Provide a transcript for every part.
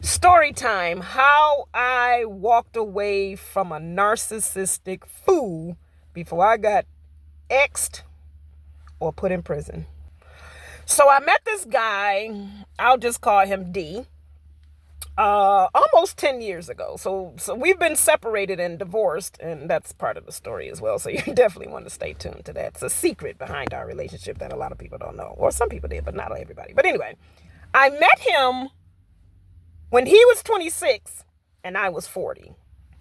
Story time. How I walked away from a narcissistic fool before I got X'd or put in prison. So I met this guy, I'll just call him D, almost 10 years ago. So we've been separated and divorced, and that's part of the story as well. So you definitely want to stay tuned to that. It's a secret behind our relationship that a lot of people don't know. Or some people did, but not everybody. But anyway, I met him when he was 26 and I was 40.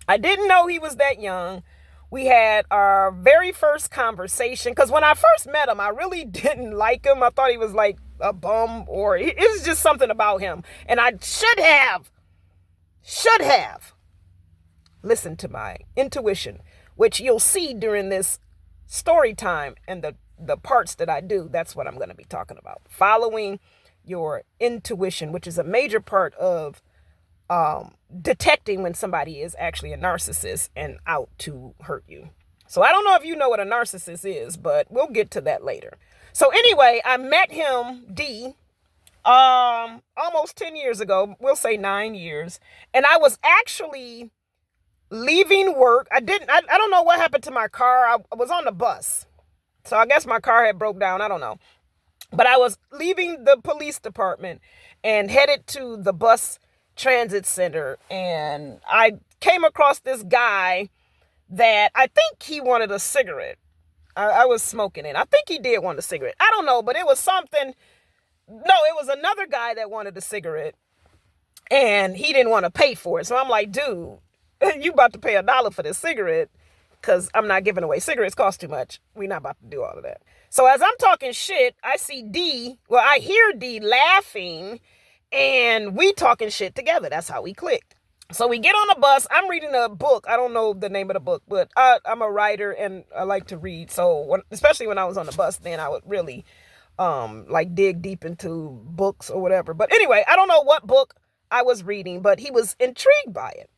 I didn't know he was that young. We had our very first conversation because when I first met him, I really didn't like him. I thought he was like a bum, or it was just something about him. And I should have listened to my intuition, which you'll see during this story time and the parts that I do. That's what I'm going to be talking about. Following your intuition, which is a major part of detecting when somebody is actually a narcissist and out to hurt you. So I don't know if you know what a narcissist is, but we'll get to that later. So anyway, I met him, D, almost 10 years ago. We'll say 9 years. And I was actually leaving work. I don't know what happened to my car. I was on the bus. So I guess my car had broke down. I don't know. But I was leaving the police department and headed to the bus transit center. And I came across this guy that I think he wanted a cigarette. I was smoking it. I think he did want a cigarette. I don't know, but it was something. No, it was another guy that wanted a cigarette and he didn't want to pay for it. So I'm like, dude, you about to pay $1 for this cigarette? Because I'm not giving away. Cigarettes cost too much. We're not about to do all of that. So as I'm talking shit, I hear D laughing and we talking shit together. That's how we clicked. So we get on the bus. I'm reading a book. I don't know the name of the book, but I'm a writer and I like to read. So especially when I was on the bus, then I would really dig deep into books or whatever. But anyway, I don't know what book I was reading, but he was intrigued by it.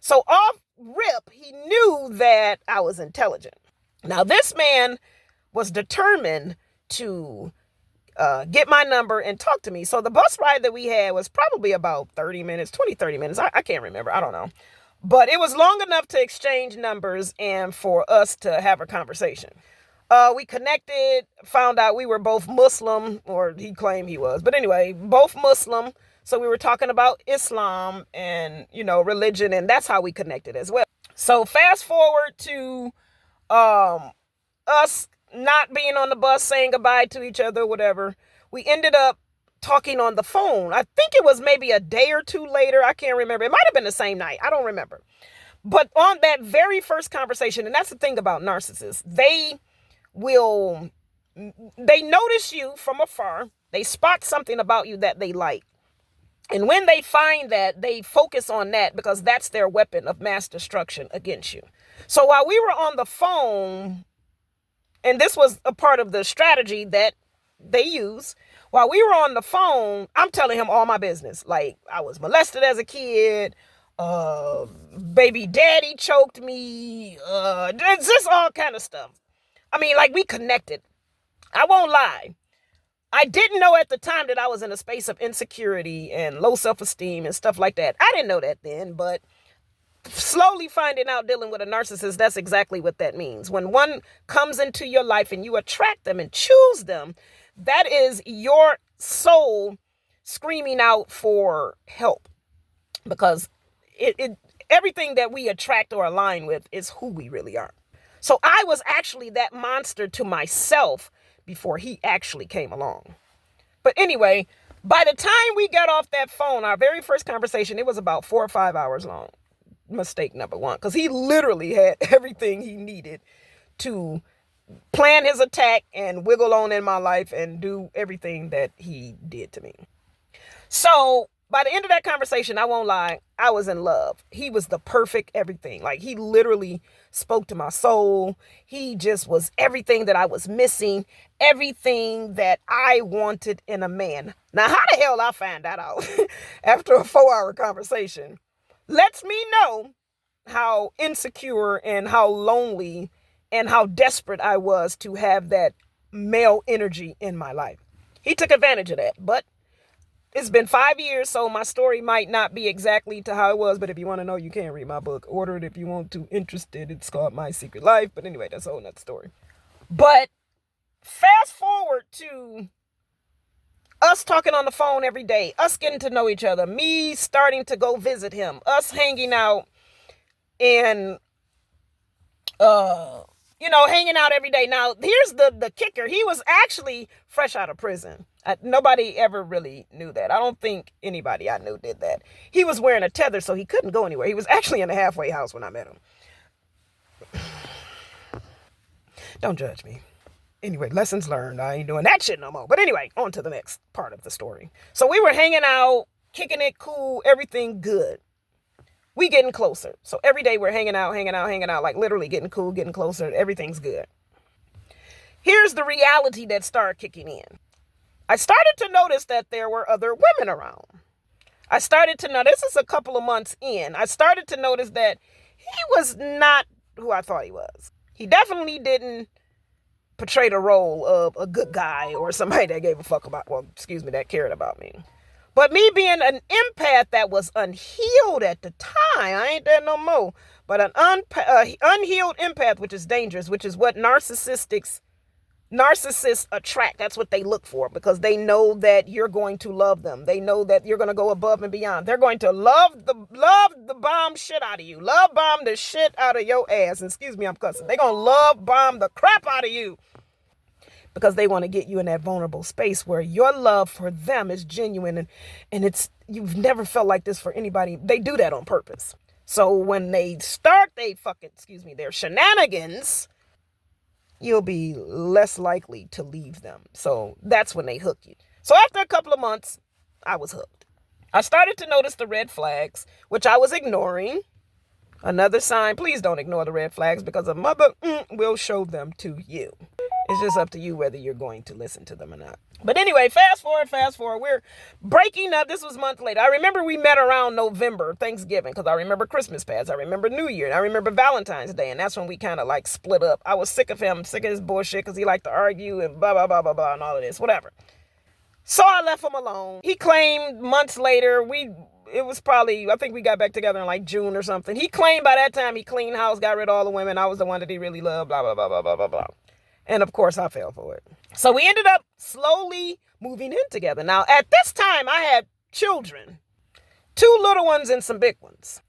So off rip, he knew that I was intelligent. Now this man was determined to get my number and talk to me. So the bus ride that we had was probably about 30 minutes. I can't remember. I don't know. But it was long enough to exchange numbers and for us to have a conversation. We connected, found out we were both Muslim, or he claimed he was. But anyway, both Muslim. So we were talking about Islam and, religion, and that's how we connected as well. So fast forward to us not being on the bus, saying goodbye to each other, whatever. We ended up talking on the phone. I think it was maybe a day or two later. I can't remember. It might have been the same night. I don't remember. But on that very first conversation, and that's the thing about narcissists, they notice you from afar. They spot something about you that they like. And when they find that, they focus on that because that's their weapon of mass destruction against you. So while we were on the phone, and this was a part of the strategy that they use, while we were on the phone, I'm telling him all my business. Like, I was molested as a kid, baby daddy choked me, just all kind of stuff. I mean, like, we connected. I won't lie. I didn't know at the time that I was in a space of insecurity and low self-esteem and stuff like that. I didn't know that then, but slowly finding out dealing with a narcissist, that's exactly what that means. When one comes into your life and you attract them and choose them, that is your soul screaming out for help, because everything that we attract or align with is who we really are. So I was actually that monster to myself before he actually came along. But anyway, by the time we got off that phone, our very first conversation, it was about 4 or 5 hours long. Mistake number one, because he literally had everything he needed to plan his attack and wiggle on in my life and do everything that he did to me. So by the end of that conversation, I won't lie, I was in love. He was the perfect everything. Like, he literally spoke to my soul. He just was everything that I was missing, everything that I wanted in a man. Now, how the hell I found that out after a 4-hour conversation lets me know how insecure and how lonely and how desperate I was to have that male energy in my life. He took advantage of that, but it's been 5 years, so my story might not be exactly to how it was, but if you want to know, you can read my book. Order it if you want to. Interested. It's called My Secret Life. But anyway, that's a whole nother story. But fast forward to us talking on the phone every day, us getting to know each other, me starting to go visit him, us hanging out and, hanging out every day. Now, here's the kicker. He was actually fresh out of prison. Nobody ever really knew that. I don't think anybody I knew did that. He was wearing a tether, so he couldn't go anywhere. He was actually in a halfway house when I met him. Don't judge me. Anyway, lessons learned. I ain't doing that shit no more. But anyway, on to the next part of the story. So we were hanging out, kicking it cool, everything good. We getting closer. So every day we're hanging out, like literally getting cool, getting closer. Everything's good. Here's the reality that started kicking in. I started to notice that there were other women around. This is a couple of months in. I started to notice that he was not who I thought he was. He definitely didn't portray the role of a good guy or somebody that gave a fuck that cared about me. But me being an empath that was unhealed at the time, I ain't there no more, but an unhealed empath, which is dangerous, which is what narcissists attract. That's what they look for, because they know that you're going to love them. They know that you're going to go above and beyond. They're going to love the bomb shit out of you. Love bomb the shit out of your ass. Excuse me, I'm cussing. They're going to love bomb the crap out of you, because they want to get you in that vulnerable space where your love for them is genuine, and you've never felt like this for anybody. They do that on purpose. So when they start their shenanigans, you'll be less likely to leave them. So that's when they hook you. So after a couple of months, I was hooked. I started to notice the red flags, which I was ignoring. Another sign, please don't ignore the red flags, because a mother will show them to you. It's just up to you whether you're going to listen to them or not. But anyway, fast forward. We're breaking up. This was a month later. I remember we met around November, Thanksgiving, because I remember Christmas past. I remember New Year. And I remember Valentine's Day. And that's when we kind of like split up. I was sick of him, sick of his bullshit, because he liked to argue and blah, blah, blah, blah, blah, and all of this, whatever. So I left him alone. He claimed months later, it was probably, I think we got back together in like June or something. He claimed by that time he cleaned house, got rid of all the women. I was the one that he really loved, blah, blah, blah, blah, blah, blah, blah. And of course, I fell for it. So we ended up slowly moving in together. Now, at this time, I had children, 2 little ones and some big ones.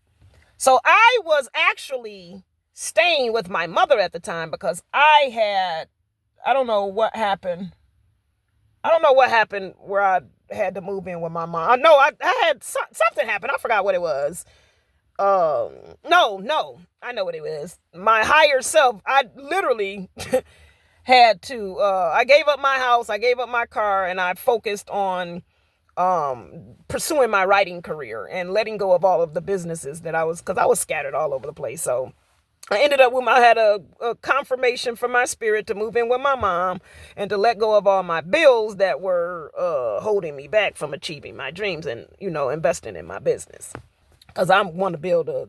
So I was actually staying with my mother at the time, because I don't know what happened where I had to move in with my mom. I had something happen. I forgot what it was. No, I know what it was. My higher self, I literally had to, I gave up my house, I gave up my car, and I focused on pursuing my writing career and letting go of all of the businesses because I was scattered all over the place. So I ended up I had a confirmation from my spirit to move in with my mom and to let go of all my bills that were holding me back from achieving my dreams and, investing in my business. Because I want to build a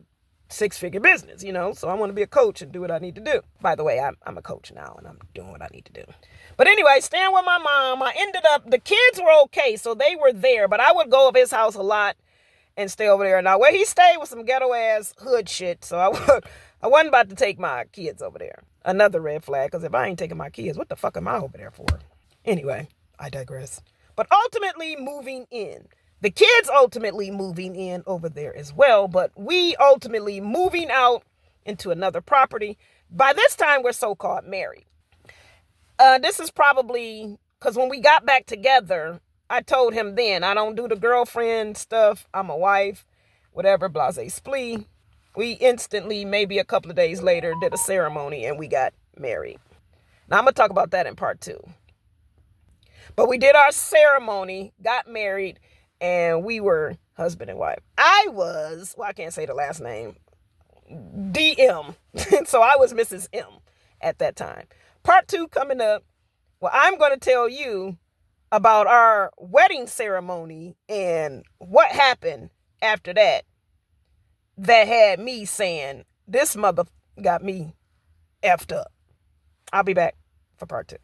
6-figure business, so I want to be a coach and do what I need to do. By the way, I'm a coach now and I'm doing what I need to do. But anyway, staying with my mom, the kids were okay, so they were there, but I would go over his house a lot and stay over there. Now, where he stayed was some ghetto ass hood shit, so I wasn't about to take my kids over there. Another red flag, because if I ain't taking my kids, what the fuck am I over there for? Anyway, I digress. But ultimately moving in. The kids ultimately moving in over there as well, but we ultimately moving out into another property. By this time, we're so-called married. This is probably, because when we got back together, I told him then, I don't do the girlfriend stuff. I'm a wife, whatever, blase splee. We instantly, maybe a couple of days later, did a ceremony and we got married. Now, I'm going to talk about that in part 2. But we did our ceremony, got married, and we were husband and wife. I can't say the last name, DM. So I was Mrs. M at that time. Part 2 coming up. Well, I'm going to tell you about our wedding ceremony and what happened after that had me saying, this mother got me effed up. I'll be back for part 2.